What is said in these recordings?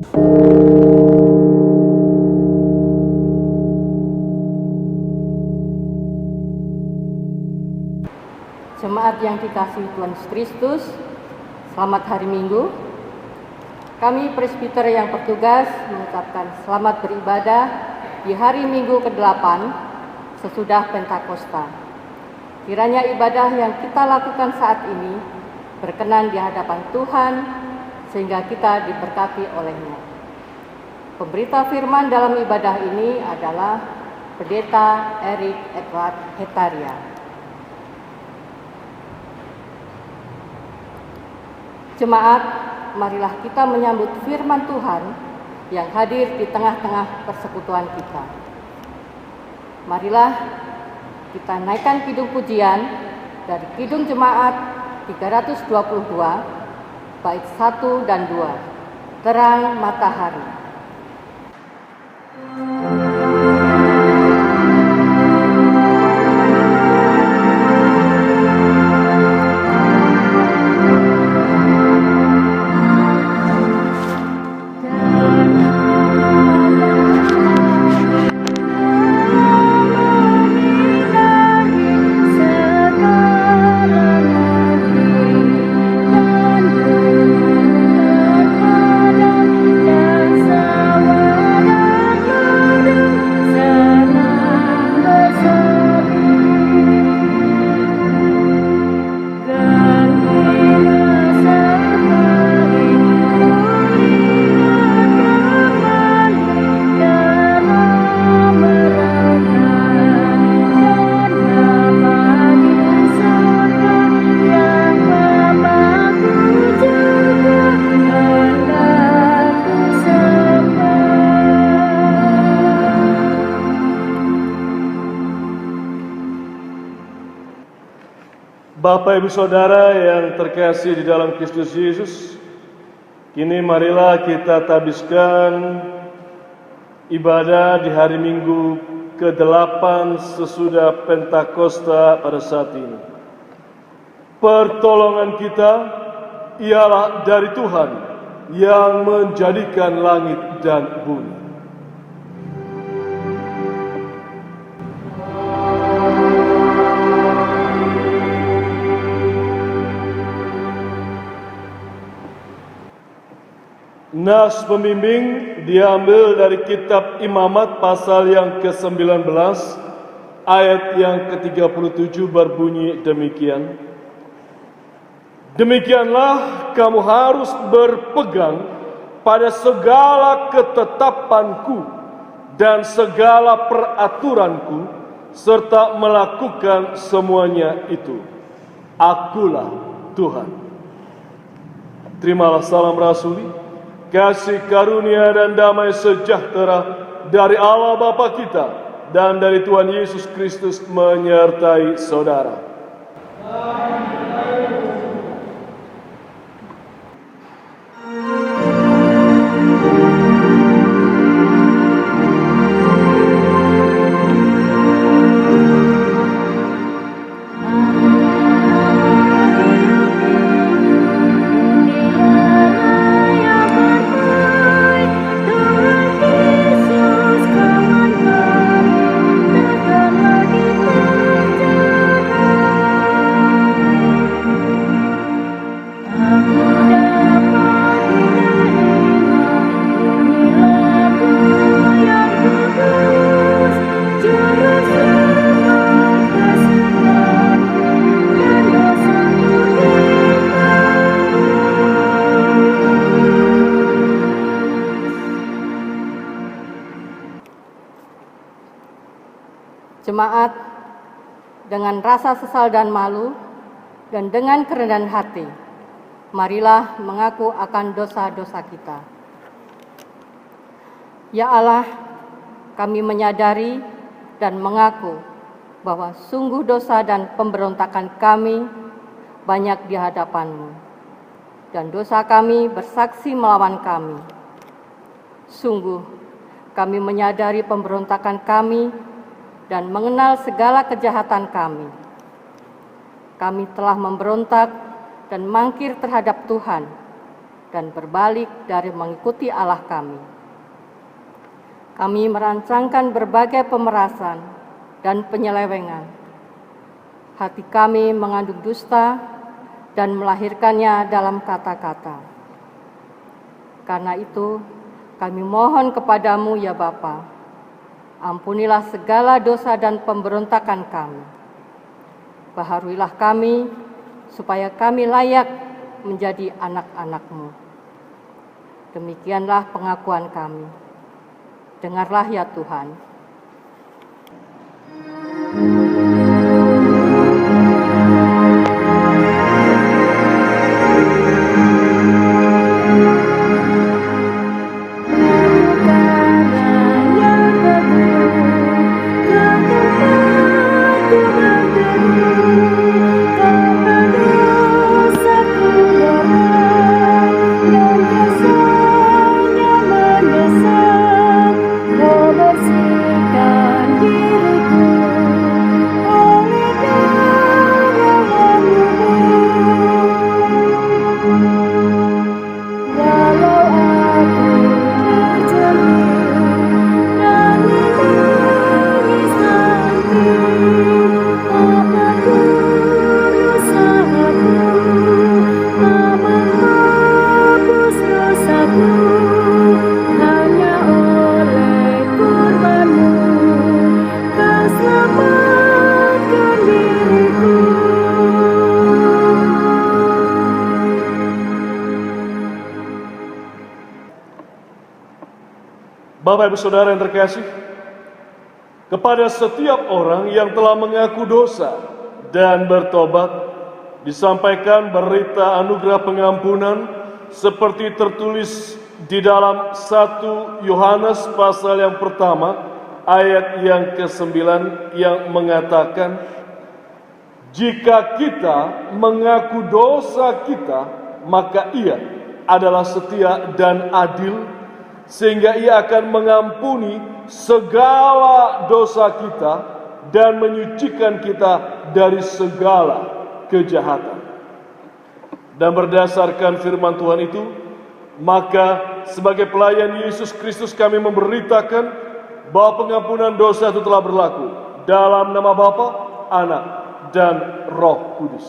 Jemaat yang dikasihi Tuhan Yesus Kristus, selamat hari Minggu. Kami presbiter yang bertugas mengucapkan selamat beribadah di hari Minggu ke-8 sesudah Pentakosta. Kiranya ibadah yang kita lakukan saat ini berkenan di hadapan Tuhan sehingga kita diberkati oleh-Nya. Pemberita firman dalam ibadah ini adalah Pendeta Erik Edward Hetaria. Jemaat, marilah kita menyambut firman Tuhan yang hadir di tengah-tengah persekutuan kita. Marilah kita naikkan kidung pujian dari Kidung Jemaat 322, bait 1 dan 2, Terang Matahari. Bapak Ibu Saudara yang terkasih di dalam Kristus Yesus, kini marilah kita tabiskan ibadah di hari Minggu ke-8 sesudah Pentakosta pada saat ini. Pertolongan kita ialah dari Tuhan yang menjadikan langit dan bumi. Nas pembimbing diambil dari kitab Imamat pasal yang ke-19 ayat yang ke-37 berbunyi demikian. Demikianlah kamu harus berpegang pada segala ketetapanku dan segala peraturanku serta melakukan semuanya itu. Akulah Tuhan. Terimalah salam rasuli, kasih karunia dan damai sejahtera dari Allah Bapa kita dan dari Tuhan Yesus Kristus menyertai saudara. Jemaat, dengan rasa sesal dan malu, dan dengan kerendahan hati, marilah mengaku akan dosa-dosa kita. Ya Allah, kami menyadari dan mengaku bahwa sungguh dosa dan pemberontakan kami banyak di hadapan-Mu, dan dosa kami bersaksi melawan kami. Sungguh, kami menyadari pemberontakan kami dan mengenal segala kejahatan kami. Kami telah memberontak dan mangkir terhadap Tuhan, dan berbalik dari mengikuti Allah kami. Kami merancangkan berbagai pemerasan dan penyelewengan. Hati kami mengandung dusta dan melahirkannya dalam kata-kata. Karena itu, kami mohon kepadamu ya Bapa, ampunilah segala dosa dan pemberontakan kami. Baharuilah kami, supaya kami layak menjadi anak-anak-Mu. Demikianlah pengakuan kami. Dengarlah ya Tuhan. Bapak Ibu Saudara yang terkasih, kepada setiap orang yang telah mengaku dosa dan bertobat, disampaikan berita anugerah pengampunan seperti tertulis di dalam 1 Yohanes pasal yang pertama ayat yang ke-9 yang mengatakan, jika kita mengaku dosa kita, maka Ia adalah setia dan adil, sehingga Ia akan mengampuni segala dosa kita dan menyucikan kita dari segala kejahatan. Dan berdasarkan firman Tuhan itu, maka sebagai pelayan Yesus Kristus kami memberitakan bahwa pengampunan dosa itu telah berlaku dalam nama Bapa, Anak, dan Roh Kudus.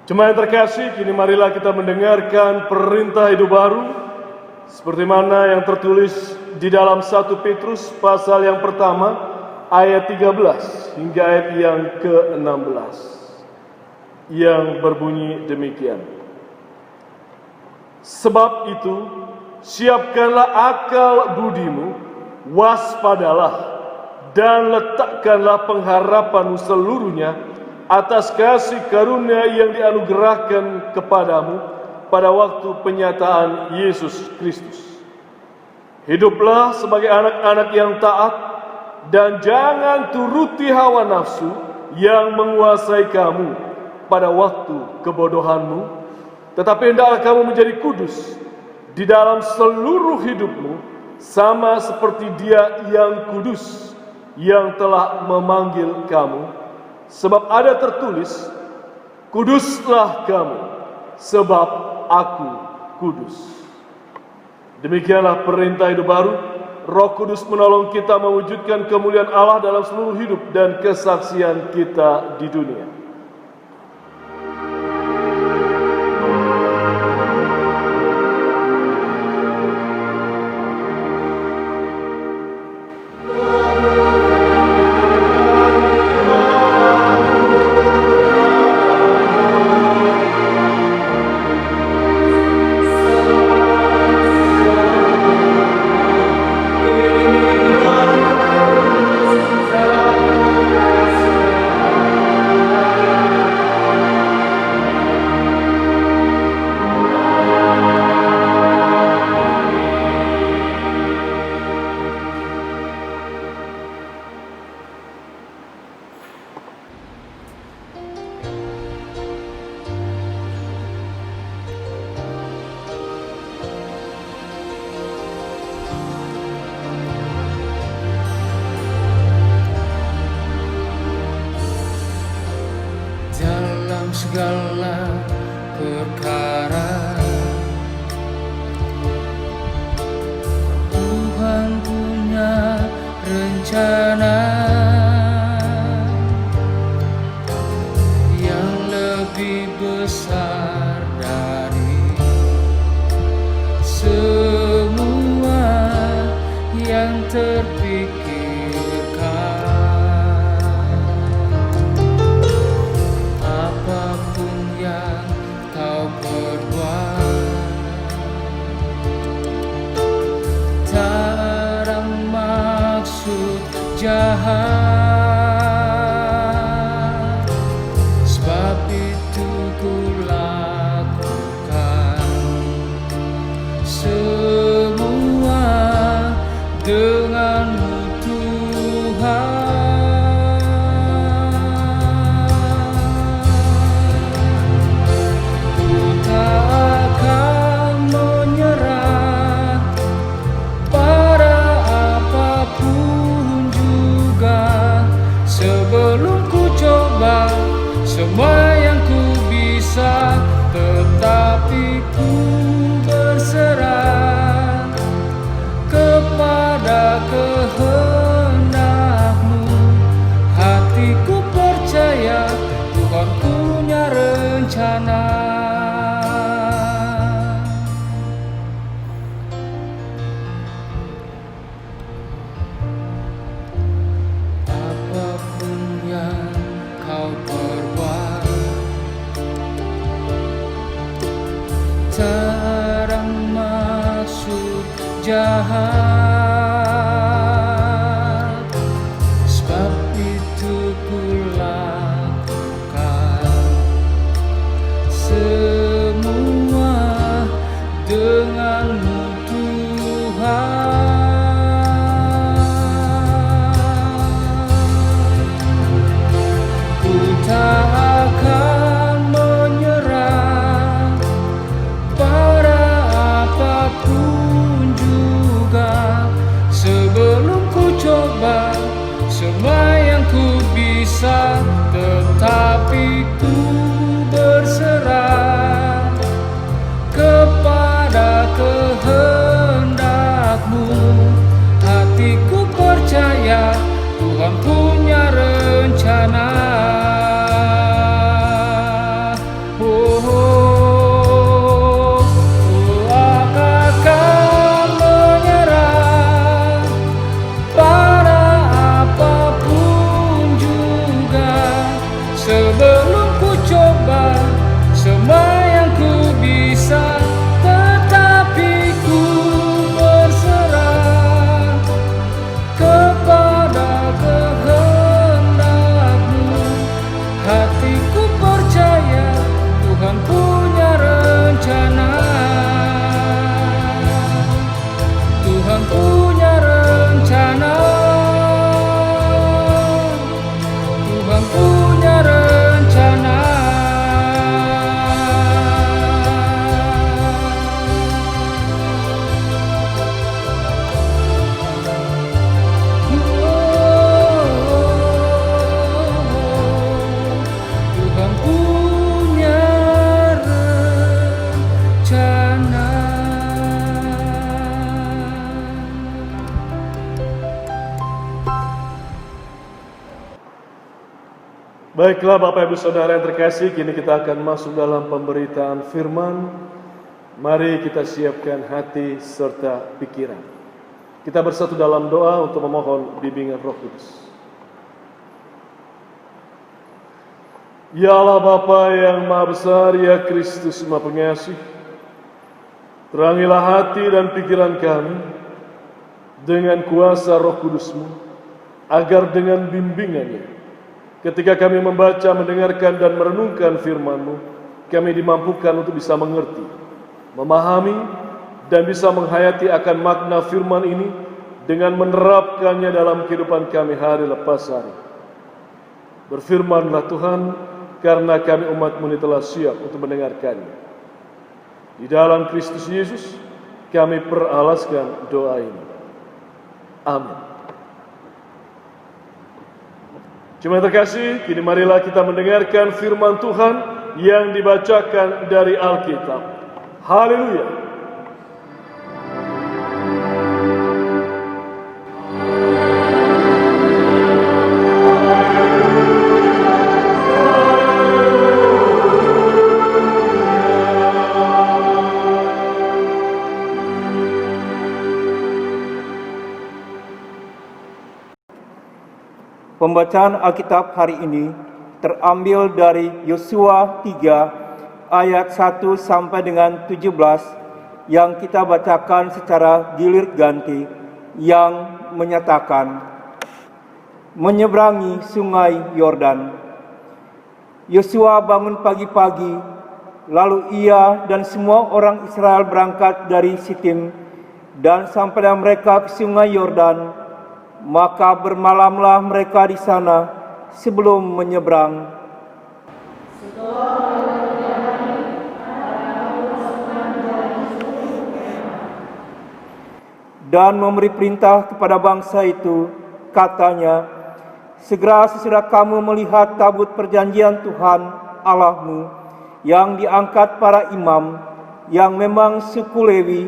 Jemaat yang terkasih, kini marilah kita mendengarkan perintah hidup baru seperti mana yang tertulis di dalam 1 Petrus pasal yang pertama ayat 13 hingga ayat yang ke-16. yang berbunyi demikian. Sebab itu, siapkanlah akal budimu, waspadalah, dan letakkanlah pengharapanmu seluruhnya atas kasih karunia yang dianugerahkan kepadamu pada waktu penyataan Yesus Kristus. Hiduplah sebagai anak-anak yang taat, dan jangan turuti hawa nafsu yang menguasai kamu pada waktu kebodohanmu, tetapi hendaklah kamu menjadi kudus di dalam seluruh hidupmu, sama seperti Dia yang kudus yang telah memanggil kamu. Sebab ada tertulis, kuduslah kamu, sebab aku kudus. Demikianlah perintah hidup baru. Roh Kudus menolong kita mewujudkan kemuliaan Allah dalam seluruh hidup dan kesaksian kita di dunia. Segala perkara Tuhan punya rencana yang lebih besar dari semua yang terpikirkan. Jahat, sebab itu ku lakukan semua denganmu Tuhan. Ku tak akan menyerah pada apapun sebelum ku coba semua yang ku bisa, tetapi ku berserah kepada kehendak-Mu. Hatiku percaya Tuhan punya rencana. Tak maksud jahat, sebab itu ku lakukan semua denganmu Tuhan. Ku tak akan menyerah pada apapun juga, Baiklah Bapak Ibu Saudara yang terkasih, kini kita akan masuk dalam pemberitaan firman. Mari kita siapkan hati serta pikiran. Kita bersatu dalam doa untuk memohon bimbingan Roh Kudus. Ya Allah Bapa yang Maha Besar, ya Kristus Maha Pengasih, terangilah hati dan pikiran kami dengan kuasa Roh Kudus-Mu, agar dengan bimbingannya, ketika kami membaca, mendengarkan, dan merenungkan firman-Mu, kami dimampukan untuk bisa mengerti, memahami, dan bisa menghayati akan makna firman ini dengan menerapkannya dalam kehidupan kami hari lepas hari. Berfirmanlah Tuhan, karena kami umat-Mu ini telah siap untuk mendengarkannya. Di dalam Kristus Yesus, kami peralaskan doa ini. Amin. Jemaat terkasih, kini marilah kita mendengarkan firman Tuhan yang dibacakan dari Alkitab. Haleluya. Pembacaan Alkitab hari ini terambil dari Yosua 3 ayat 1 sampai dengan 17 yang kita bacakan secara gilir ganti, yang menyatakan menyeberangi sungai Yordan. Yosua bangun pagi-pagi, lalu ia dan semua orang Israel berangkat dari Sitim dan sampailah mereka ke sungai Yordan. Maka bermalamlah mereka di sana sebelum menyeberang. Dan memberi perintah kepada bangsa itu, katanya, segera sesudah kamu melihat tabut perjanjian Tuhan Allahmu yang diangkat para imam, yang memang suku Lewi,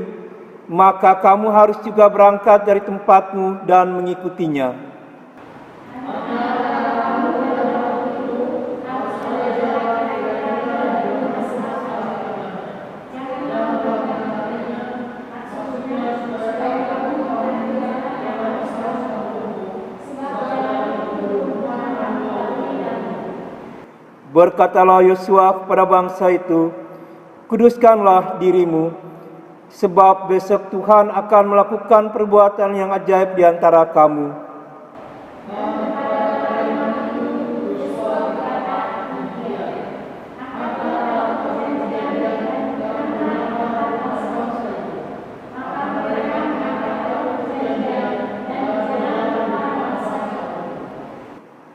maka kamu harus juga berangkat dari tempatmu dan mengikutinya. Berkatalah Yosua kepada bangsa itu, kuduskanlah dirimu, sebab besok Tuhan akan melakukan perbuatan yang ajaib di antara kamu.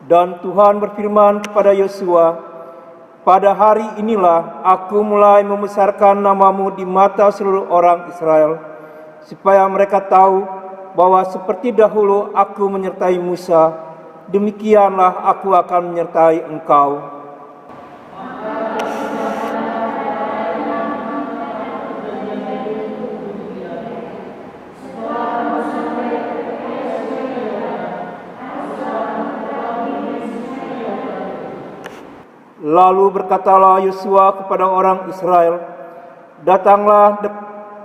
Dan Tuhan berfirman kepada Yosua, pada hari inilah aku mulai membesarkan namamu di mata seluruh orang Israel, supaya mereka tahu bahwa seperti dahulu aku menyertai Musa, demikianlah aku akan menyertai engkau. Lalu berkatalah Yosua kepada orang Israel, datanglah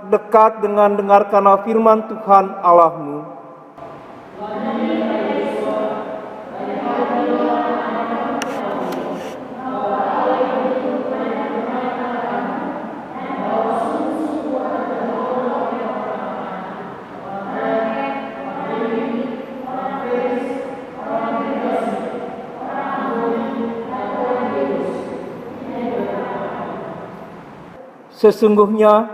dekat dengan dengarkanlah firman Tuhan Allahmu. Sesungguhnya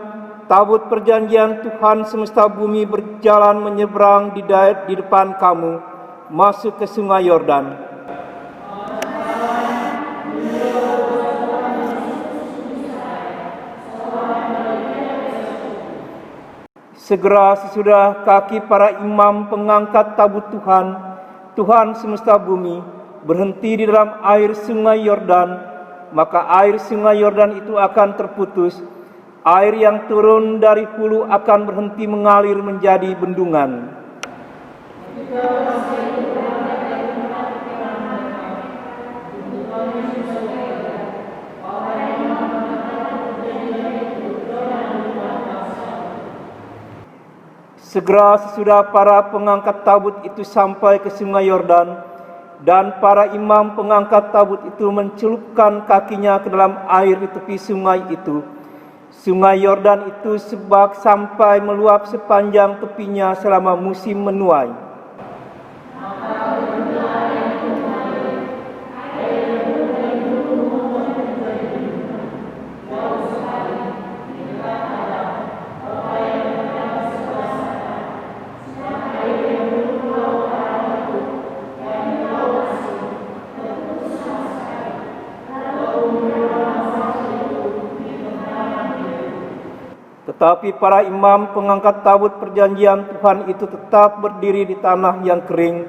tabut perjanjian Tuhan semesta bumi berjalan menyeberang di depan kamu, masuk ke sungai Yordan. Segera sesudah kaki para imam pengangkat tabut Tuhan semesta bumi, berhenti di dalam air sungai Yordan, maka air sungai Yordan itu akan terputus. Air yang turun dari hulu akan berhenti mengalir menjadi bendungan. Segera sesudah para pengangkat tabut itu sampai ke sungai Yordan, dan para imam pengangkat tabut itu mencelupkan kakinya ke dalam air di tepi sungai itu. Sungai Yordan itu sebab sampai meluap sepanjang tepinya selama musim menuai. Tetapi para imam pengangkat tabut perjanjian Tuhan itu tetap berdiri di tanah yang kering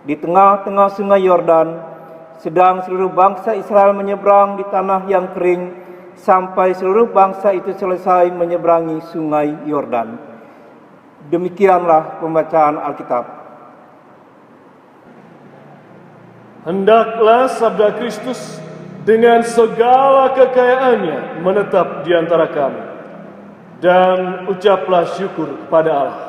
di tengah-tengah sungai Yordan, sedang seluruh bangsa Israel menyeberang di tanah yang kering sampai seluruh bangsa itu selesai menyeberangi sungai Yordan. Demikianlah pembacaan Alkitab. Hendaklah sabda Kristus dengan segala kekayaannya menetap di antara kami. Dan ucaplah syukur kepada Allah.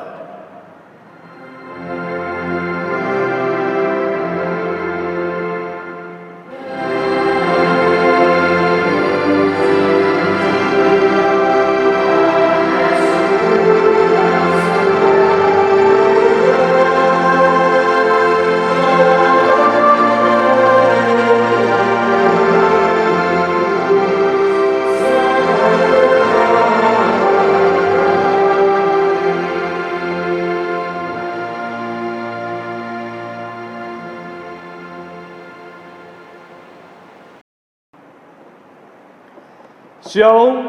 Shalom.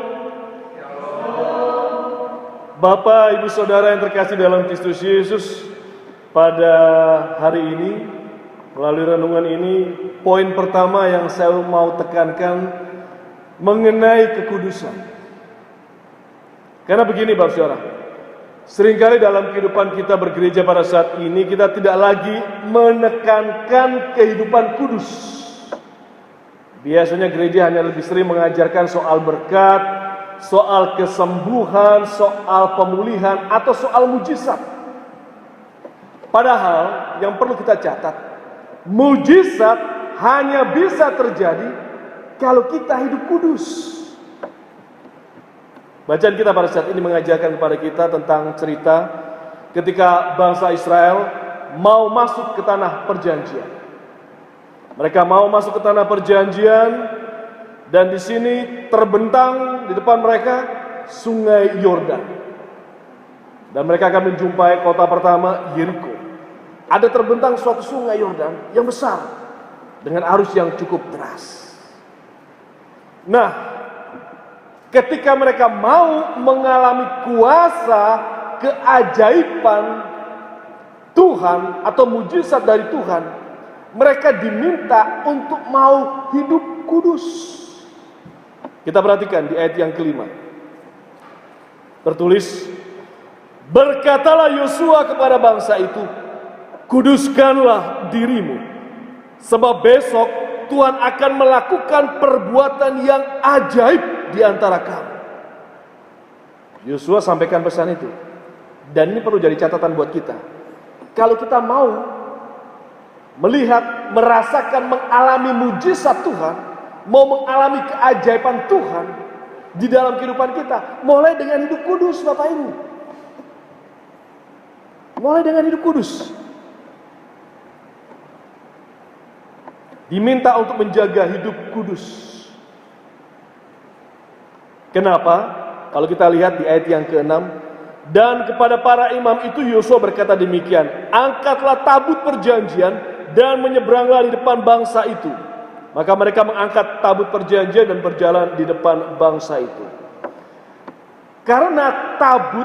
Bapak, Ibu, Saudara yang terkasih dalam Kristus Yesus, pada hari ini, melalui renungan ini, poin pertama yang saya mau tekankan mengenai kekudusan. Karena begini, Bapak Saudara, seringkali dalam kehidupan kita bergereja pada saat ini, kita tidak lagi menekankan kehidupan kudus. Biasanya gereja hanya lebih sering mengajarkan soal berkat, soal kesembuhan, soal pemulihan, atau soal mujizat. Padahal yang perlu kita catat, mujizat hanya bisa terjadi kalau kita hidup kudus. Bacaan kita pada saat ini mengajarkan kepada kita tentang cerita ketika bangsa Israel mau masuk ke tanah perjanjian. Mereka mau masuk ke tanah perjanjian, dan di sini terbentang di depan mereka sungai Yordan. Dan mereka akan menjumpai kota pertama, Yeriko. Ada terbentang suatu sungai Yordan yang besar dengan arus yang cukup deras. Nah, ketika mereka mau mengalami kuasa keajaiban Tuhan atau mujizat dari Tuhan, mereka diminta untuk mau hidup kudus. Kita perhatikan di ayat yang kelima. Tertulis, berkatalah Yosua kepada bangsa itu, kuduskanlah dirimu, sebab besok Tuhan akan melakukan perbuatan yang ajaib di antara kamu. Yosua sampaikan pesan itu. Dan ini perlu jadi catatan buat kita. Kalau kita mau melihat, merasakan, mengalami mujizat Tuhan, mau mengalami keajaiban Tuhan di dalam kehidupan kita, mulai dengan hidup kudus, Bapak Ibu. Mulai dengan hidup kudus. Diminta untuk menjaga hidup kudus. Kenapa? Kalau kita lihat di ayat yang ke-6, dan kepada para imam itu Yosua berkata demikian, angkatlah tabut perjanjian dan menyeberanglah di depan bangsa itu. Maka mereka mengangkat tabut perjanjian dan berjalan di depan bangsa itu. Karena tabut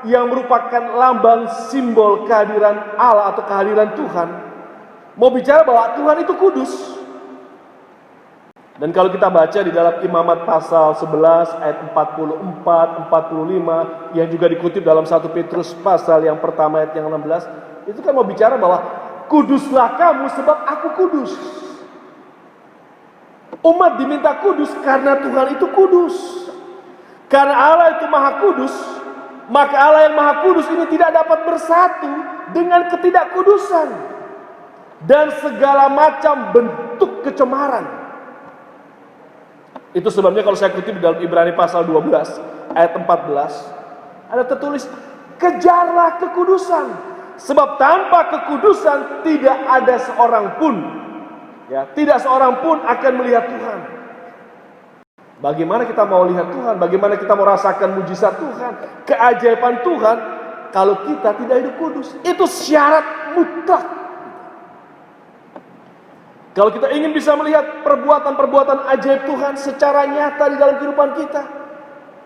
yang merupakan lambang simbol kehadiran Allah atau kehadiran Tuhan, mau bicara bahwa Tuhan itu kudus. Dan kalau kita baca di dalam Imamat pasal 11 ayat 44, 45 yang juga dikutip dalam 1 Petrus pasal yang pertama ayat yang 16, itu kan mau bicara bahwa kuduslah kamu sebab aku kudus. Umat diminta kudus karena Tuhan itu kudus. Karena Allah itu maha kudus, maka Allah yang Maha Kudus ini tidak dapat bersatu dengan ketidakkudusan dan segala macam bentuk kecemaran. Itu sebabnya kalau saya kutip di dalam Ibrani pasal 12 ayat 14 ada tertulis, kejarlah kekudusan, sebab tanpa kekudusan tidak ada seorang pun, tidak seorang pun akan melihat Tuhan. Bagaimana kita mau lihat Tuhan? Bagaimana kita mau rasakan mujizat Tuhan, keajaiban Tuhan, kalau kita tidak hidup kudus? Itu syarat mutlak. Kalau kita ingin bisa melihat perbuatan-perbuatan ajaib Tuhan secara nyata di dalam kehidupan kita,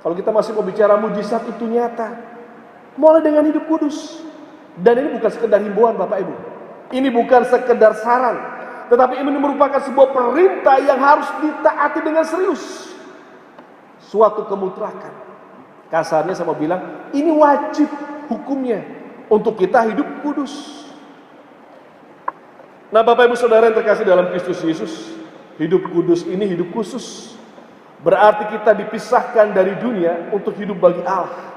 kalau kita masih mau bicara mujizat itu nyata, mulai dengan hidup kudus. Dan ini bukan sekedar himbauan Bapak Ibu, ini bukan sekedar saran, tetapi ini merupakan sebuah perintah yang harus ditaati dengan serius. Suatu kemutlakan. Kasarnya saya mau bilang, ini wajib hukumnya untuk kita hidup kudus. Nah, Bapak Ibu Saudara yang terkasih dalam Kristus Yesus, hidup kudus ini hidup khusus. Berarti kita dipisahkan dari dunia untuk hidup bagi Allah.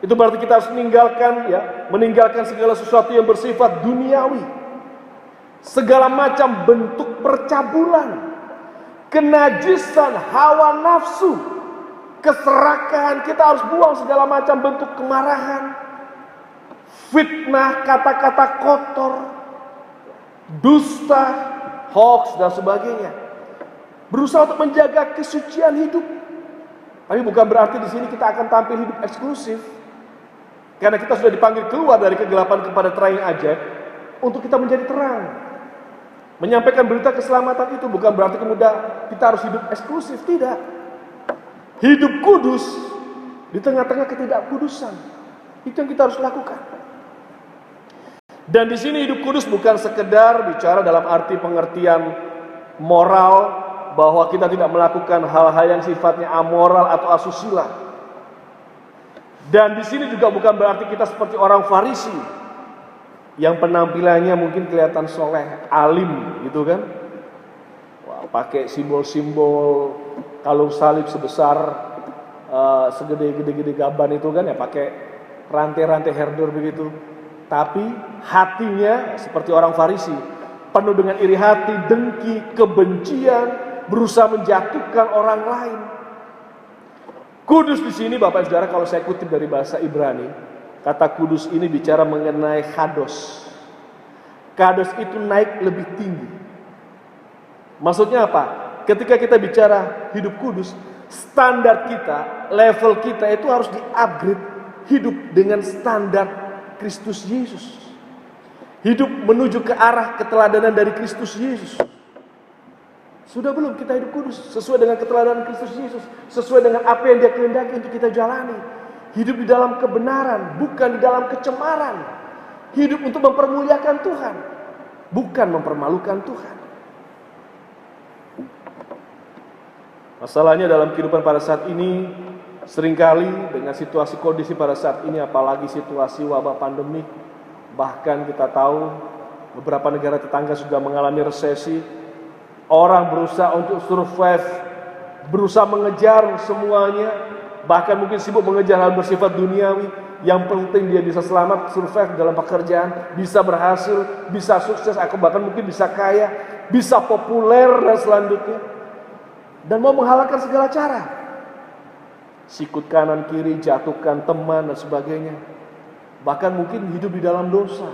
Itu berarti kita harus meninggalkan segala sesuatu yang bersifat duniawi. Segala macam bentuk percabulan, kenajisan, hawa nafsu, keserakahan. Kita harus buang segala macam bentuk kemarahan, fitnah, kata-kata kotor, dusta, hoax dan sebagainya. Berusaha untuk menjaga kesucian hidup. Tapi bukan berarti di sini kita akan tampil hidup eksklusif. Karena kita sudah dipanggil keluar dari kegelapan kepada terang yang ajaib untuk kita menjadi terang. Menyampaikan berita keselamatan itu bukan berarti kemudian kita harus hidup eksklusif, tidak. Hidup kudus di tengah-tengah ketidakkudusan. Itu yang kita harus lakukan. Dan di sini hidup kudus bukan sekedar bicara dalam arti pengertian moral, bahwa kita tidak melakukan hal-hal yang sifatnya amoral atau asusila. Dan di sini juga bukan berarti kita seperti orang Farisi yang penampilannya mungkin kelihatan soleh, alim gitu kan. Wah, pakai simbol-simbol kalung salib sebesar segede-gede gaban itu kan, ya pakai rantai-rantai herder begitu. Tapi hatinya seperti orang Farisi, penuh dengan iri hati, dengki, kebencian, berusaha menjatuhkan orang lain. Kudus di sini Bapak Saudara, kalau saya kutip dari bahasa Ibrani, kata kudus ini bicara mengenai kados. Kados itu naik lebih tinggi. Maksudnya apa? Ketika kita bicara hidup kudus, standar kita, level kita itu harus di-upgrade, hidup dengan standar Kristus Yesus. Hidup menuju ke arah keteladanan dari Kristus Yesus. Sudah belum kita hidup kudus sesuai dengan keteladanan Kristus Yesus, sesuai dengan apa yang Dia kehendaki untuk kita jalani? Hidup di dalam kebenaran, bukan di dalam kecemaran. Hidup untuk mempermuliakan Tuhan, bukan mempermalukan Tuhan. Masalahnya dalam kehidupan pada saat ini, seringkali dengan situasi kondisi pada saat ini, apalagi situasi wabah pandemi, bahkan kita tahu beberapa negara tetangga sudah mengalami resesi. Orang berusaha untuk survive, berusaha mengejar semuanya, bahkan mungkin sibuk mengejar hal bersifat duniawi. Yang penting dia bisa selamat, survive dalam pekerjaan, bisa berhasil, bisa sukses, aku bahkan mungkin bisa kaya, bisa populer dan selanjutnya. Dan mau menghalalkan segala cara, sikut kanan kiri, jatuhkan teman dan sebagainya. Bahkan mungkin hidup di dalam dosa,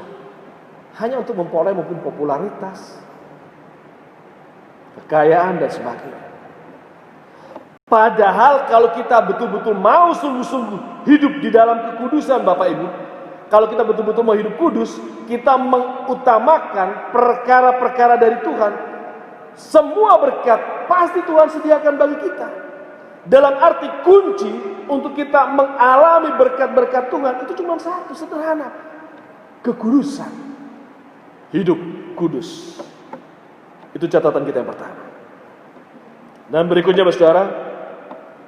hanya untuk memperoleh mungkin popularitas, kekayaan dan sebagainya. Padahal kalau kita betul-betul mau sungguh-sungguh hidup di dalam kekudusan Bapak Ibu, kalau kita betul-betul mau hidup kudus, kita mengutamakan perkara-perkara dari Tuhan, semua berkat pasti Tuhan sediakan bagi kita. Dalam arti kunci untuk kita mengalami berkat-berkat Tuhan itu cuma satu, sederhana: kekudusan. Hidup kudus. Itu catatan kita yang pertama. Dan berikutnya Saudara,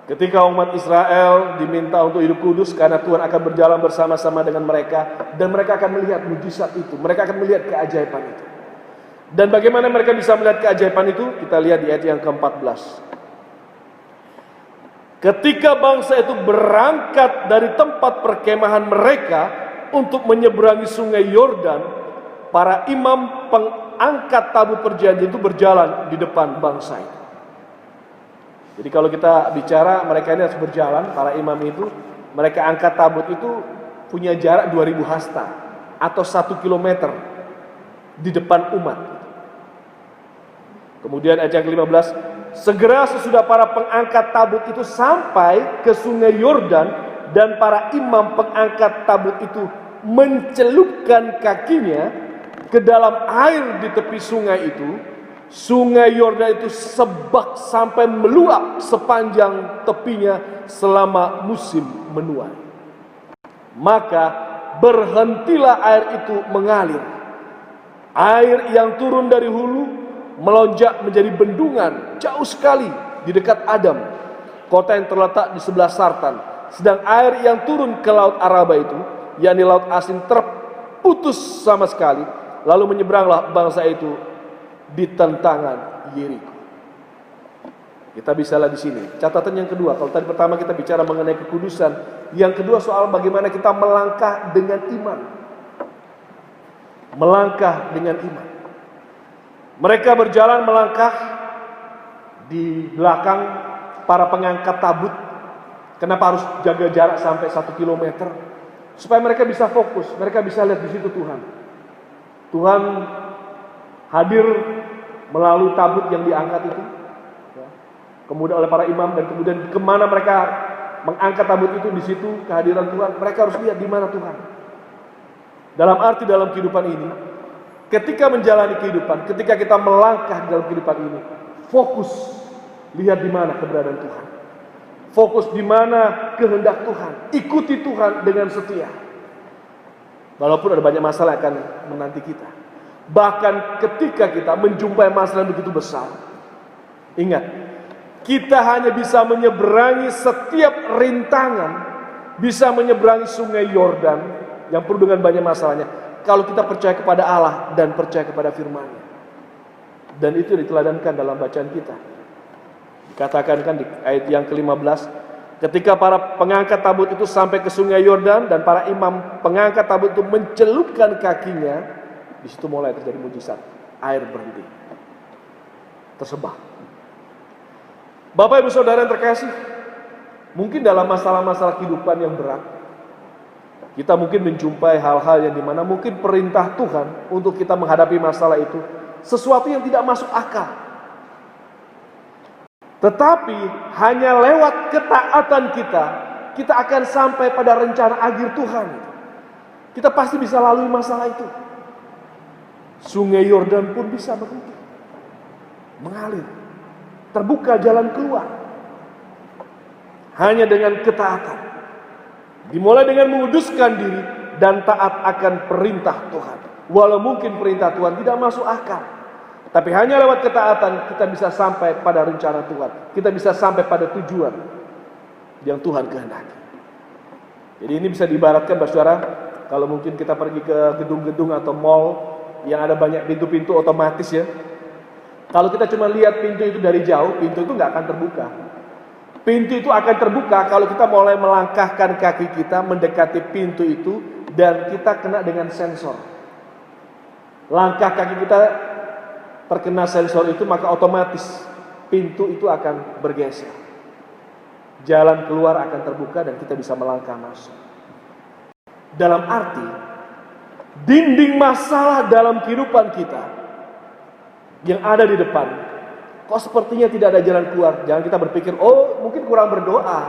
ketika umat Israel diminta untuk hidup kudus karena Tuhan akan berjalan bersama-sama dengan mereka, dan mereka akan melihat mujizat itu, mereka akan melihat keajaiban itu. Dan bagaimana mereka bisa melihat keajaiban itu? Kita lihat di ayat yang ke-14. Ketika bangsa itu berangkat dari tempat perkemahan mereka untuk menyeberangi sungai Yordan, para imam pengangkat tabut perjanjian itu berjalan di depan bangsa itu. Jadi kalau kita bicara mereka ini harus berjalan, para imam itu, mereka angkat tabut itu punya jarak 2000 hasta atau 1 kilometer di depan umat. Kemudian ayat yang ke-15, segera sesudah para pengangkat tabut itu sampai ke sungai Yordan dan para imam pengangkat tabut itu mencelupkan kakinya ke dalam air di tepi sungai itu, sungai Yordan itu sebak sampai meluap sepanjang tepinya selama musim menuai. Maka berhentilah air itu mengalir. Air yang turun dari hulu melonjak menjadi bendungan jauh sekali di dekat Adam, kota yang terletak di sebelah Sartan. Sedang air yang turun ke laut Araba itu, yakni laut asin, terputus sama sekali. Lalu menyeberanglah bangsa itu di tentangan Yeriko. Kita bisa lihat di sini. Catatan yang kedua, kalau tadi pertama kita bicara mengenai kekudusan, yang kedua soal bagaimana kita melangkah dengan iman. Melangkah dengan iman. Mereka berjalan melangkah di belakang para pengangkat tabut. Kenapa harus jaga jarak sampai 1 kilometer? Supaya mereka bisa fokus, mereka bisa lihat di situ Tuhan. Tuhan hadir melalui tabut yang diangkat itu, kemudian oleh para imam, dan kemudian kemana mereka mengangkat tabut itu, di situ kehadiran Tuhan. Mereka harus lihat di mana Tuhan. Dalam arti dalam kehidupan ini, ketika menjalani kehidupan, ketika kita melangkah dalam kehidupan ini, fokus lihat di mana keberadaan Tuhan. Fokus di mana kehendak Tuhan. Ikuti Tuhan dengan setia. Walaupun ada banyak masalah yang akan menanti kita. Bahkan ketika kita menjumpai masalah yang begitu besar, ingat, kita hanya bisa menyeberangi setiap rintangan, bisa menyeberangi sungai Yordan yang penuh dengan banyak masalahnya, kalau kita percaya kepada Allah dan percaya kepada firman-Nya. Dan itu diteladankan dalam bacaan kita. Dikatakan kan di ayat yang ke-15, ketika para pengangkat tabut itu sampai ke sungai Yordan dan para imam pengangkat tabut itu mencelupkan kakinya, di situ mulai terjadi mujizat. Air berhenti. Tersebak. Bapak Ibu Saudara yang terkasih, mungkin dalam masalah-masalah kehidupan yang berat, kita mungkin menjumpai hal-hal yang dimana mungkin perintah Tuhan untuk kita menghadapi masalah itu sesuatu yang tidak masuk akal. Tetapi hanya lewat ketaatan kita akan sampai pada rencana akhir Tuhan. Kita pasti bisa lalui masalah itu. Sungai Yordan pun bisa berhenti, mengalir, terbuka jalan keluar. Hanya dengan ketaatan. Dimulai dengan menguduskan diri dan taat akan perintah Tuhan. Walau mungkin perintah Tuhan tidak masuk akal, tapi hanya lewat ketaatan kita bisa sampai pada rencana Tuhan. Kita bisa sampai pada tujuan yang Tuhan kehendaki. Jadi ini bisa diibaratkan, Saudara, kalau mungkin kita pergi ke gedung-gedung atau mall yang ada banyak pintu-pintu otomatis ya. Kalau kita cuma lihat pintu itu dari jauh, pintu itu nggak akan terbuka. Pintu itu akan terbuka kalau kita mulai melangkahkan kaki kita mendekati pintu itu dan kita kena dengan sensor. Langkah kaki kita terkena sensor itu, maka otomatis pintu itu akan bergeser. Jalan keluar akan terbuka dan kita bisa melangkah masuk. Dalam arti, dinding masalah dalam kehidupan kita yang ada di depan, kok sepertinya tidak ada jalan keluar. Jangan kita berpikir, oh mungkin kurang berdoa.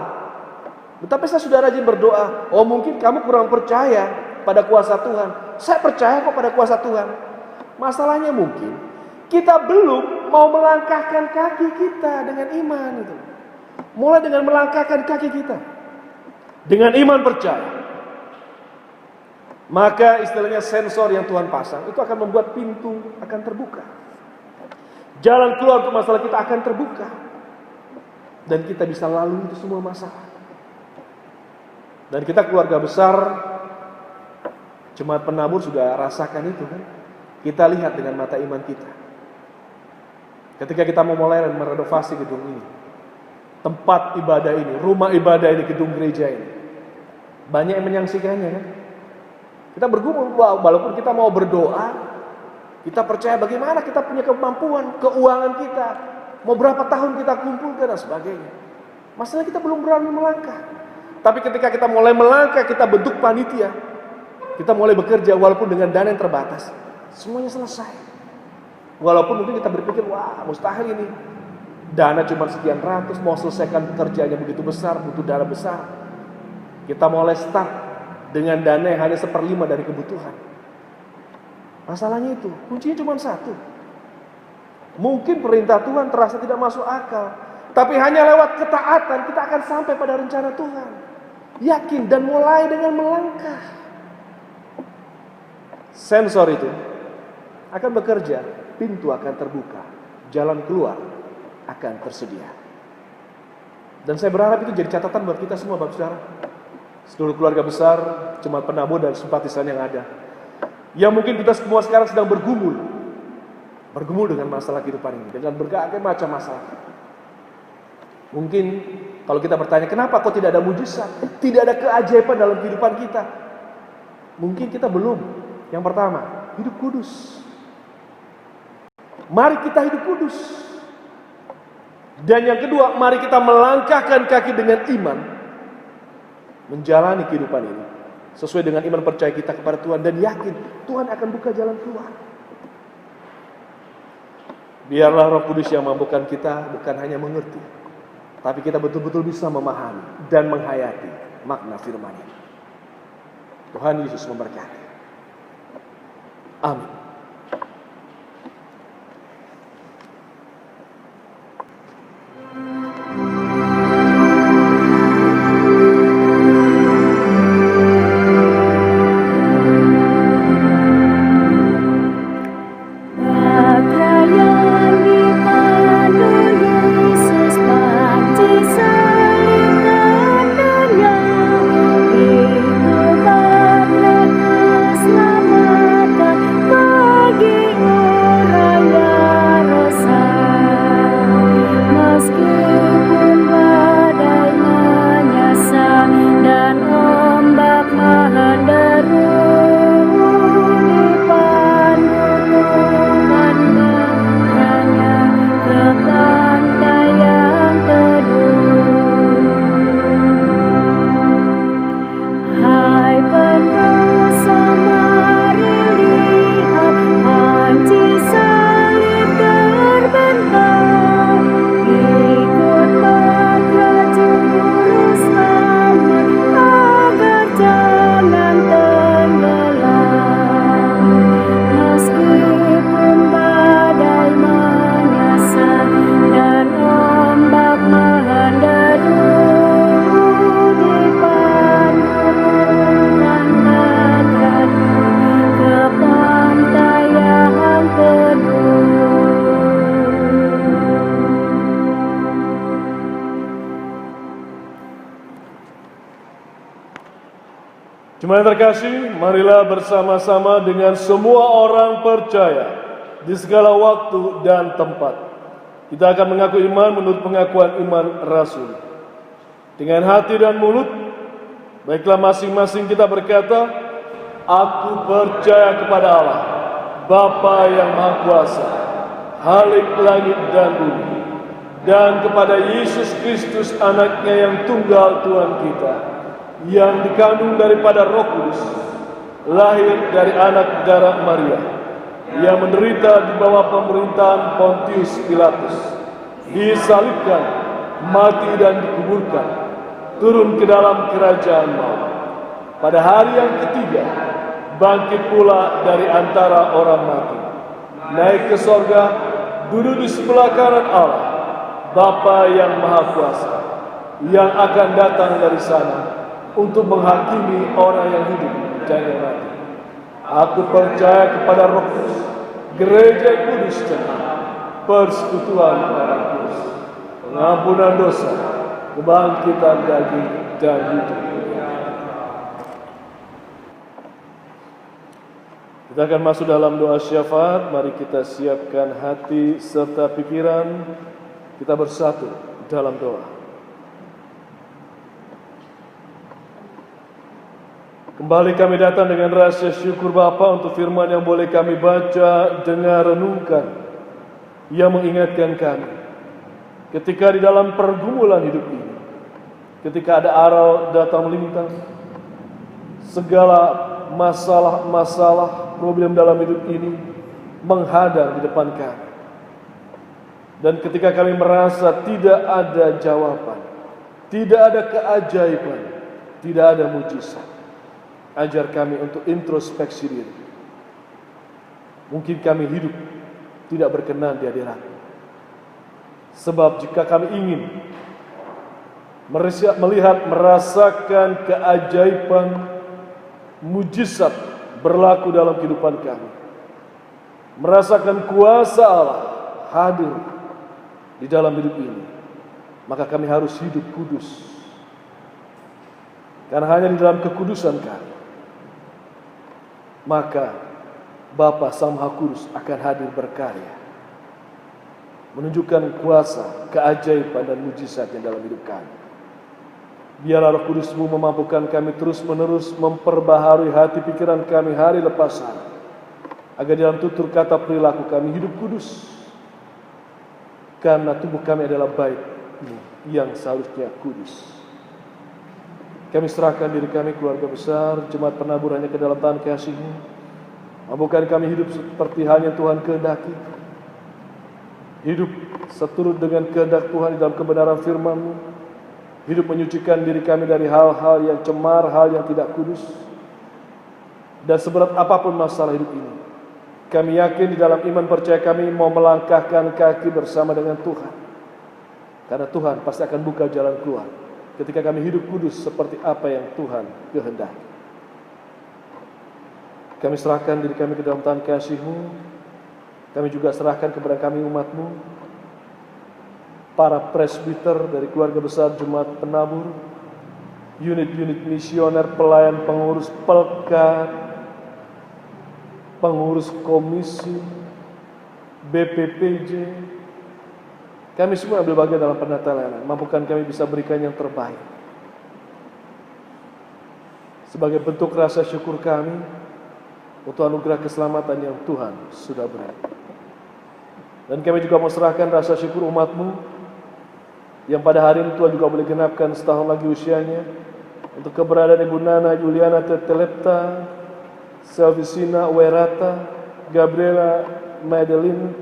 Tetapi saya sudah rajin berdoa. Oh mungkin kamu kurang percaya pada kuasa Tuhan. Saya percaya kok pada kuasa Tuhan. Masalahnya mungkin kita belum mau melangkahkan kaki kita dengan iman itu. Mulai dengan melangkahkan kaki kita dengan iman percaya, maka istilahnya sensor yang Tuhan pasang itu akan membuat pintu akan terbuka. Jalan keluar untuk masalah kita akan terbuka. Dan kita bisa lalui itu semua masalah. Dan kita keluarga besar, jemaat penabur sudah rasakan itu kan. Kita lihat dengan mata iman kita. Ketika kita mau mulai dan merenovasi gedung ini, tempat ibadah ini, rumah ibadah ini, gedung gereja ini. Banyak yang menyaksikannya kan. Kita bergumul, walaupun kita mau berdoa, kita percaya bagaimana kita punya kemampuan, keuangan kita, mau berapa tahun kita kumpulkan dan sebagainya. Masalah kita belum berani melangkah. Tapi ketika kita mulai melangkah, kita bentuk panitia, kita mulai bekerja walaupun dengan dana yang terbatas, semuanya selesai. Walaupun mungkin kita berpikir, wah mustahil ini, dana cuma sekian ratus, mau selesaikan pekerjaannya begitu besar, butuh dana besar. Kita mulai start dengan dana yang hanya 1/5 dari kebutuhan. Masalahnya itu, kuncinya cuma satu. Mungkin perintah Tuhan terasa tidak masuk akal, tapi hanya lewat ketaatan kita akan sampai pada rencana Tuhan. Yakin dan mulai dengan melangkah. Sensor itu akan bekerja, pintu akan terbuka, jalan keluar akan tersedia. Dan saya berharap itu jadi catatan buat kita semua, Bapak Saudara, seluruh keluarga besar, jemaat penabur dan simpatisan yang ada, yang mungkin kita semua sekarang sedang bergumul dengan masalah kehidupan ini, dengan berbagai macam masalah. Mungkin kalau kita bertanya, kenapa kok tidak ada mujizat, tidak ada keajaiban dalam kehidupan kita? Mungkin kita belum. Yang pertama, hidup kudus. Mari kita hidup kudus. Dan yang kedua, mari kita melangkahkan kaki dengan iman, menjalani kehidupan ini sesuai dengan iman percaya kita kepada Tuhan, dan yakin Tuhan akan buka jalan keluar. Biarlah Roh Kudus yang mampukan kita bukan hanya mengerti, tapi kita betul-betul bisa memahami dan menghayati makna firman ini. Tuhan Yesus memberkati. Amin. Jemaat terkasih, marilah bersama-sama dengan semua orang percaya di segala waktu dan tempat. Kita akan mengaku iman menurut pengakuan iman Rasul. Dengan hati dan mulut, baiklah masing-masing kita berkata, aku percaya kepada Allah, Bapa yang Maha Kuasa, Khalik langit dan bumi, dan kepada Yesus Kristus anaknya yang tunggal Tuhan kita, yang dikandung daripada Roh Kudus, lahir dari anak darah Maria, yang menderita di bawah pemerintahan Pontius Pilatus, disalibkan, mati dan dikuburkan, turun ke dalam kerajaan maut. Pada hari yang ketiga, bangkit pula dari antara orang mati, naik ke sorga, duduk di sebelah kanan Allah, Bapa yang Maha Kuasa, yang akan datang dari sana untuk menghakimi orang yang hidup dan yang mati. Aku percaya kepada Roh Kudus, gereja kudus dan persekutuan orang kudus, pengampunan dosa, kebangkitan daging dan hidup. Kita akan masuk dalam doa syafaat. Mari kita siapkan hati serta pikiran. Kita bersatu dalam doa. Kembali kami datang dengan rasa syukur Bapa untuk firman yang boleh kami baca, dengar, renungkan, yang mengingatkan kami ketika di dalam pergumulan hidup ini, ketika ada aral datang melintang, segala masalah-masalah problem dalam hidup ini menghadang di depan kami. Dan ketika kami merasa tidak ada jawaban, tidak ada keajaiban, tidak ada mujizat, ajar kami untuk introspeksi diri. Mungkin kami hidup tidak berkenan di hadirat-Mu. Sebab jika kami ingin melihat, merasakan keajaiban, mujizat berlaku dalam kehidupan kami, merasakan kuasa Allah hadir di dalam hidup ini, maka kami harus hidup kudus. Karena hanya di dalam kekudusan kami, maka Bapa Sang Maha Kudus akan hadir berkarya, menunjukkan kuasa, keajaiban dan mujizatnya dalam hidup kami. Biarlah Roh Kudus-Mu memampukan kami terus-menerus memperbaharui hati pikiran kami hari lepas hari, agar dalam tutur kata perilaku kami hidup kudus, karena tubuh kami adalah bait-Mu yang seharusnya kudus. Kami serahkan diri kami, keluarga besar, jemaat penabur hanya ke dalam tangan kasih-Mu. Mampukan kami hidup seperti halnya Tuhan kehendaki, hidup seturut dengan kehendak Tuhan di dalam kebenaran firman-Mu, hidup menyucikan diri kami dari hal-hal yang cemar, hal yang tidak kudus. Dan seberat apapun masalah hidup ini, kami yakin di dalam iman percaya kami mau melangkahkan kaki bersama dengan Tuhan. Karena Tuhan pasti akan buka jalan keluar ketika kami hidup kudus seperti apa yang Tuhan kehendaki. Kami serahkan diri kami ke dalam tangan kasih-Mu. Kami juga serahkan kepada kami umat-Mu, para presbiter dari keluarga besar Jemaat Penabur, unit-unit misioner, pelayan, pengurus pelkat, pengurus komisi, BPPJ. Kami semua ambil bagian dalam penata layanan. Mampukan kami bisa berikan yang terbaik. Sebagai bentuk rasa syukur kami untuk anugerah keselamatan yang Tuhan sudah beri. Dan kami juga mau serahkan rasa syukur umat-Mu yang pada hari ini Tuhan juga boleh genapkan setahun lagi usianya, untuk keberadaan Ibu Nana Juliana Tetelepta, Selvicina Werata, Gabriela Madeline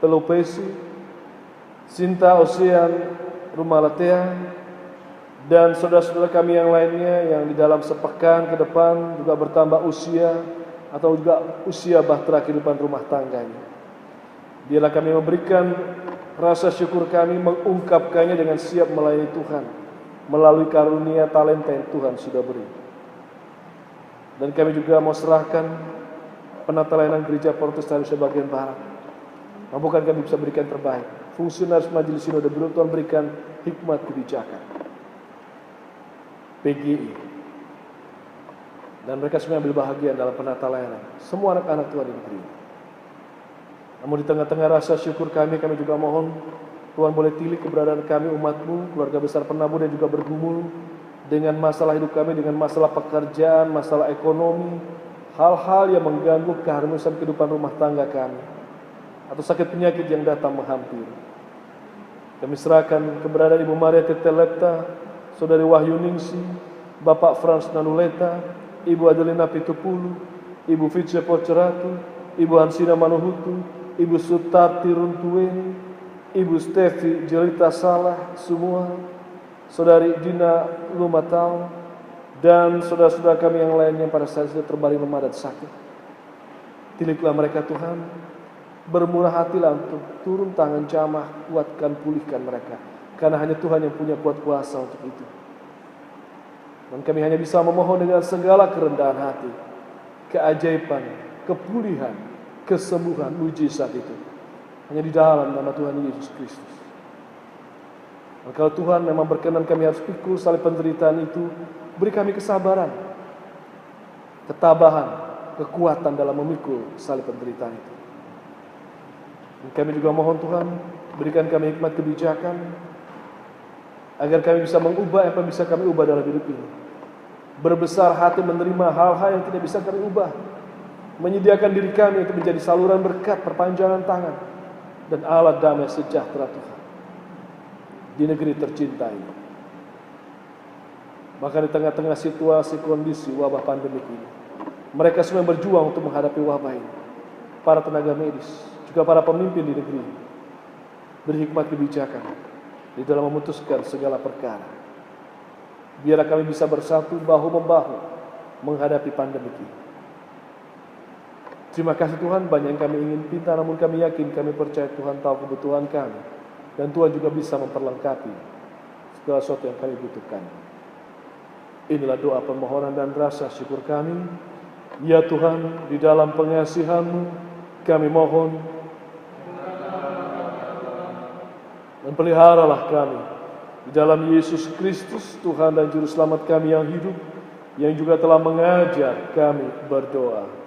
Pelopesi, Sinta Ocean Rumalatea, dan saudara-saudara kami yang lainnya yang di dalam sepekan ke depan juga bertambah usia atau juga usia bahtera kehidupan rumah tangganya. Biarlah kami memberikan rasa syukur kami, mengungkapkannya dengan siap melayani Tuhan melalui karunia talenta yang Tuhan sudah beri. Dan kami juga mau serahkan penata layanan gereja Protestan Indonesia bagian Barat. Mampukan kami bisa berikan terbaik. Fungsionaris majelis sinode belum Tuhan berikan hikmat kebijakan, PGI, dan mereka semua ambil bahagian dalam penata layanan. Semua anak-anak Tuhan di negeri ini. Namun di tengah-tengah rasa syukur kami juga mohon Tuhan boleh pilih keberadaan kami, umat-Mu, keluarga besar penabur yang juga bergumul dengan masalah hidup kami, dengan masalah pekerjaan, masalah ekonomi, hal-hal yang mengganggu keharmonisan kehidupan rumah tangga kami, atau sakit penyakit yang datang menghampiri. Kami serahkan keberadaan Ibu Maria Tetelepta, Saudari Wahyu Ningsi, Bapak Frans Nanuleta, Ibu Adelina Pitupulu, Ibu Vice Poceratu, Ibu Hansina Manuhutu, Ibu Sutarti Runtuweni, Ibu Stevi Jelita Salah semua, Saudari Dina Lumatau, dan saudara-saudara kami yang lainnya pada saat itu terbaring lemah dan sakit. Tiliklah mereka Tuhan, bermurah hatilah untuk turun tangan jamah, kuatkan, pulihkan mereka, karena hanya Tuhan yang punya kuat kuasa untuk itu. Dan kami hanya bisa memohon dengan segala kerendahan hati, keajaiban, kepulihan, kesembuhan, mujizat itu hanya di dalam nama Tuhan Yesus Kristus. Dan kalau Tuhan memang berkenan kami harus pikul salib penderitaan itu, beri kami kesabaran, ketabahan, kekuatan dalam memikul salib penderitaan itu. Dan kami juga mohon Tuhan, berikan kami hikmat kebijakan, agar kami bisa mengubah apa yang bisa kami ubah dalam hidup ini. berbesar hati menerima hal-hal yang tidak bisa kami ubah, menyediakan diri kami untuk menjadi saluran berkat, perpanjangan tangan, dan alat damai sejahtera Tuhan di negeri tercinta ini. Bahkan di tengah-tengah situasi kondisi wabah pandemi ini, mereka semua berjuang untuk menghadapi wabah ini. Para tenaga medis, juga para pemimpin di negeri, berhikmat kebijakan di dalam memutuskan segala perkara. Biarlah kami bisa bersatu bahu-membahu menghadapi pandemi ini. Terima kasih Tuhan, banyak yang kami ingin pinta, namun kami yakin, kami percaya Tuhan tahu kebutuhan kami, dan Tuhan juga bisa memperlengkapi segala sesuatu yang kami butuhkan. Inilah doa permohonan dan rasa syukur kami. Ya Tuhan, di dalam pengasihan-Mu kami mohon, dan peliharalah kami di dalam Yesus Kristus, Tuhan dan Juru Selamat kami yang hidup, yang juga telah mengajar kami berdoa.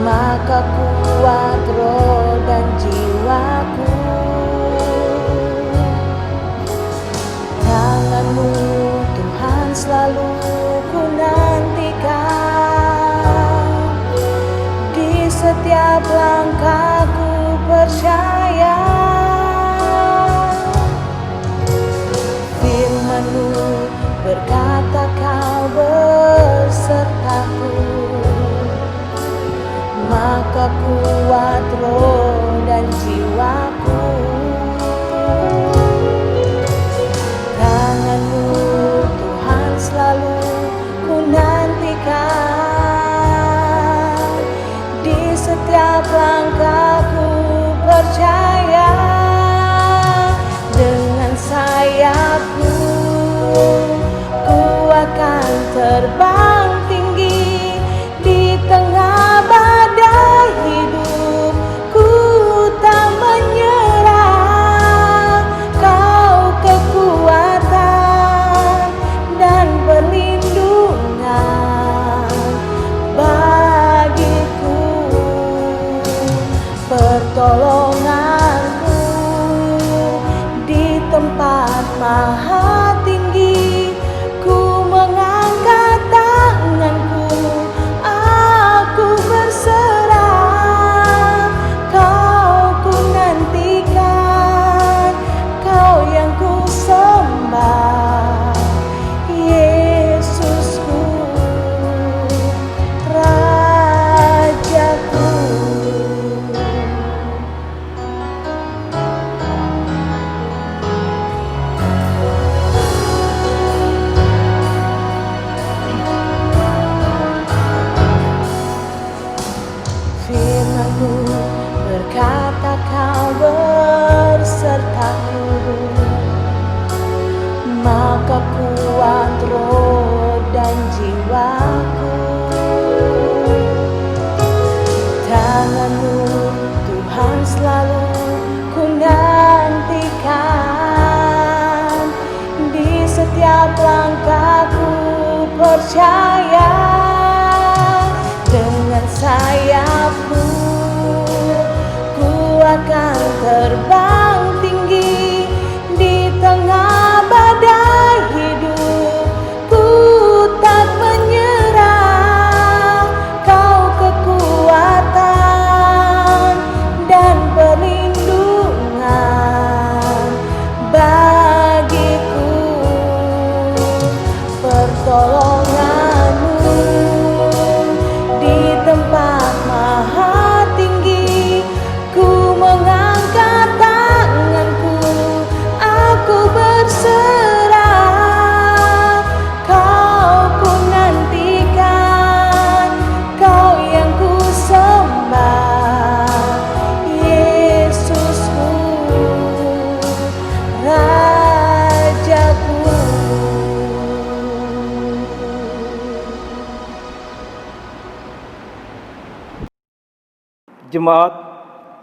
Maka kuat roh dan jiwaku. Tangan-Mu Tuhan selalu ku nantikan. Di setiap langkahku percaya, firman-Mu berkata Kau bersertaku. Maka kuat roh dan jiwaku. Tangan-Mu Tuhan selalu ku nantikan. Di setiap langkahku percaya, dengan sayap-Mu ku akan terbang tinggi di tengah badai hidup. Ku tak menyerah, Kau kekuatan dan perlindungan bagiku, pertolongan-Mu di tempat maha tinggi. Ku mengangkat tanganku, aku berserah. Kau ku nantikan, Kau yang ku sembah, Yesusku, Rajaku. Firman-Mu berkata Kau bersertaku. Maka kuat roh dan jiwaku. Tangan-Mu Tuhan selalu ku nantikan. Di setiap langkahku percaya, dengan sayap Jemaat,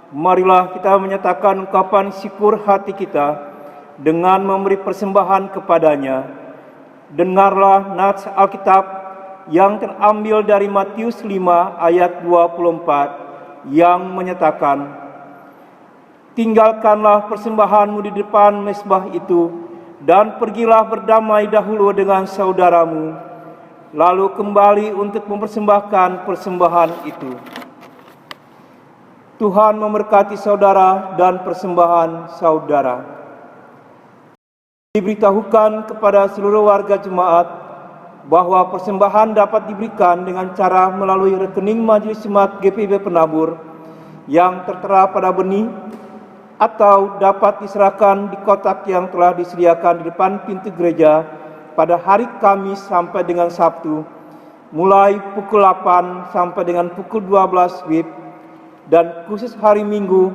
marilah kita menyatakan ungkapan syukur hati kita dengan memberi persembahan kepadanya. Dengarlah nats Alkitab yang terambil dari Matius 5 ayat 24 yang menyatakan, "Tinggalkanlah persembahanmu di depan mezbah itu, dan pergilah berdamai dahulu dengan saudaramu, lalu kembali untuk mempersembahkan persembahan itu." Tuhan memberkati saudara dan persembahan saudara. Diberitahukan kepada seluruh warga jemaat bahwa persembahan dapat diberikan dengan cara melalui rekening Majelis Jemaat GPIB Penabur yang tertera pada benih, atau dapat diserahkan di kotak yang telah disediakan di depan pintu gereja pada hari Kamis sampai dengan Sabtu, mulai pukul 8 sampai dengan pukul 12 WIB, dan khusus hari Minggu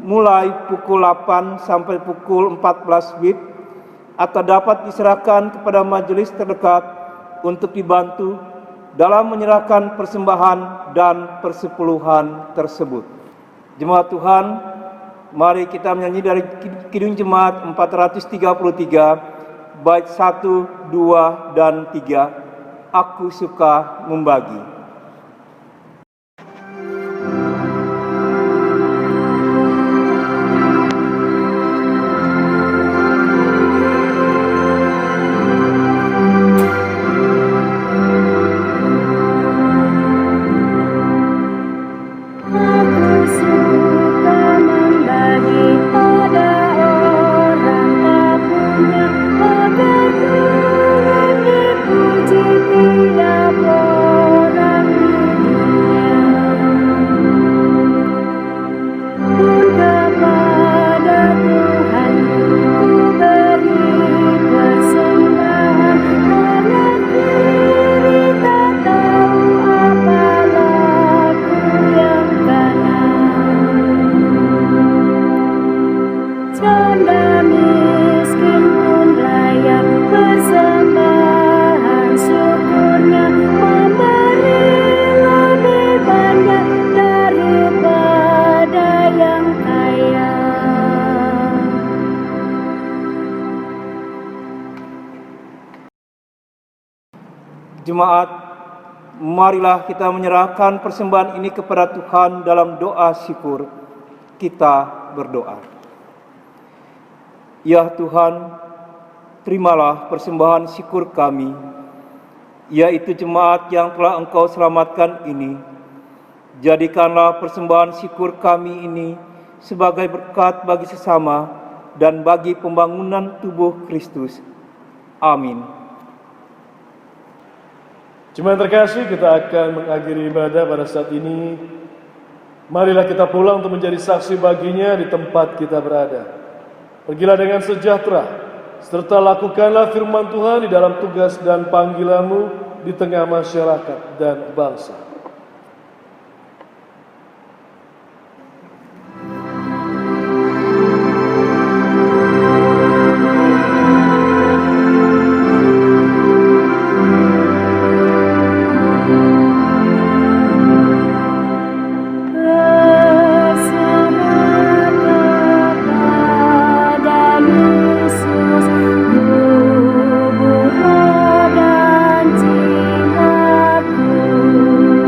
mulai pukul 8 sampai pukul 14 WIB, atau dapat diserahkan kepada majelis terdekat untuk dibantu dalam menyerahkan persembahan dan persepuluhan tersebut. Jemaat Tuhan, mari kita menyanyi dari Kidung Jemaat 433 bait 1, 2, dan 3. Aku suka membagi. Jemaat, marilah kita menyerahkan persembahan ini kepada Tuhan dalam doa syukur. Kita berdoa. Ya Tuhan, terimalah persembahan syukur kami, yaitu jemaat yang telah Engkau selamatkan ini. Jadikanlah persembahan syukur kami ini sebagai berkat bagi sesama dan bagi pembangunan tubuh Kristus. Amin. Jemaat terkasih, kita akan mengakhiri ibadah pada saat ini. Marilah kita pulang untuk menjadi saksi baginya di tempat kita berada. Pergilah dengan sejahtera, serta lakukanlah firman Tuhan di dalam tugas dan panggilanmu di tengah masyarakat dan bangsa. Ku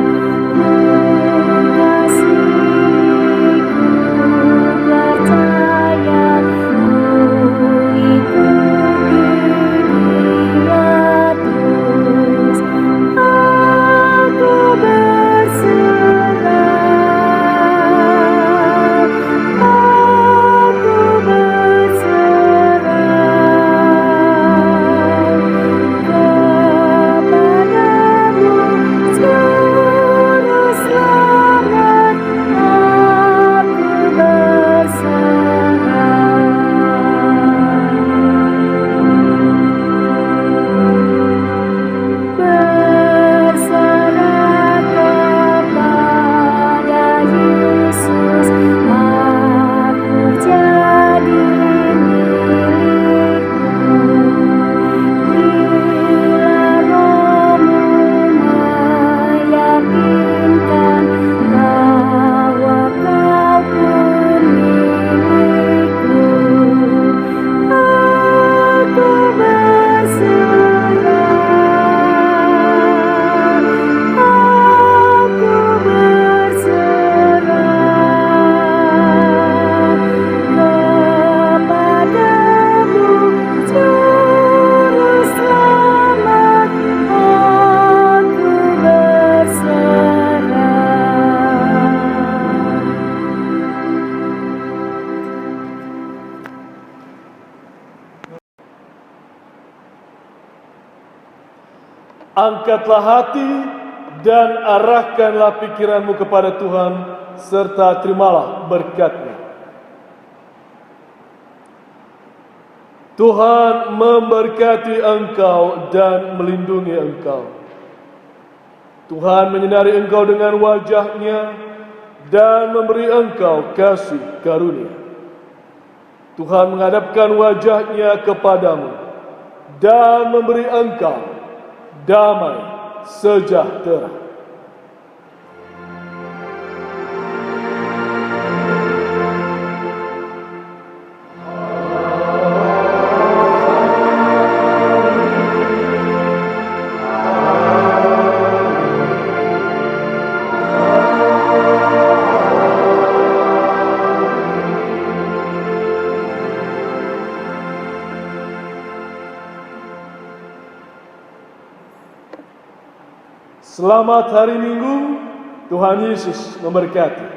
angkatlah hati dan arahkanlah pikiranmu kepada Tuhan, serta terimalah berkat-Nya. Tuhan memberkati engkau dan melindungi engkau. Tuhan menyinari engkau dengan wajah-Nya dan memberi engkau kasih karunia. Tuhan menghadapkan wajah-Nya kepadamu dan memberi engkau damai sejahtera. Selamat hari Minggu, Tuhan Yesus memberkati.